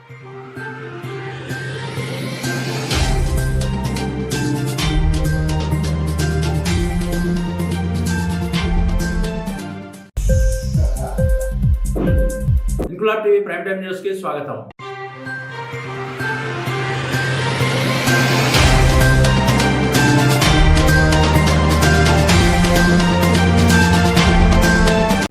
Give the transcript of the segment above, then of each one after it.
Inquilab TV prime time news కి స్వాగతం.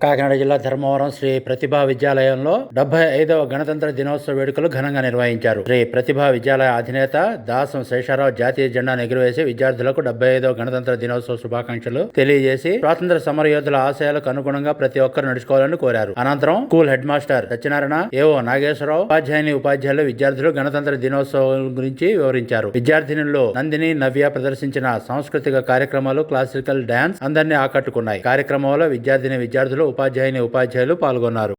కాకినాడ జిల్లా ధర్మవరం శ్రీ ప్రతిభా విద్యాలయంలో 75వ గణతంత్ర దినోత్సవ వేడుకలు ఘనంగా నిర్వహించారు. శ్రీ ప్రతిభా విద్యాలయ అధినేత దాసం శేషారావు జాతీయ జెండాను ఎగురవేసి విద్యార్థులకు 75వ గణతంత్ర దినోత్సవ శుభాకాంక్షలు తెలియజేసి స్వాతంత్ర సమరయోధుల ఆశయాలకు అనుగుణంగా ప్రతి ఒక్కరు నడుచుకోవాలని కోరారు. అనంతరం school head master Satyanarayana, AO Nageswararao, ఉపాధ్యాయులు విద్యార్థులు గణతంత్ర దినోత్సవం గురించి వివరించారు. విద్యార్థినుల్లో నందిని, నవ్య ప్రదర్శించిన సాంస్కృతిక కార్యక్రమాలు, క్లాసికల్ డాన్స్ అందరినీ ఆకట్టుకున్నాయి. కార్యక్రమంలో విద్యార్థులు, ఉపాధ్యాయులు పాల్గొన్నారు.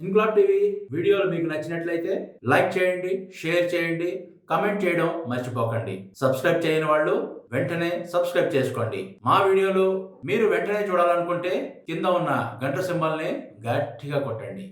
ఇంక్లాబ్ టీవీ వీడియోలు మీకు నచ్చినట్లయితే లైక్ చేయండి, షేర్ చేయండి, కామెంట్ చేయడం మర్చిపోకండి. సబ్స్క్రైబ్ చేయని వాళ్ళు వెంటనే సబ్స్క్రైబ్ చేసుకోండి. మా వీడియోలు మీరు వెంటనే చూడాలనుకుంటే కింద ఉన్న గంట సింబల్ని గట్టిగా కొట్టండి.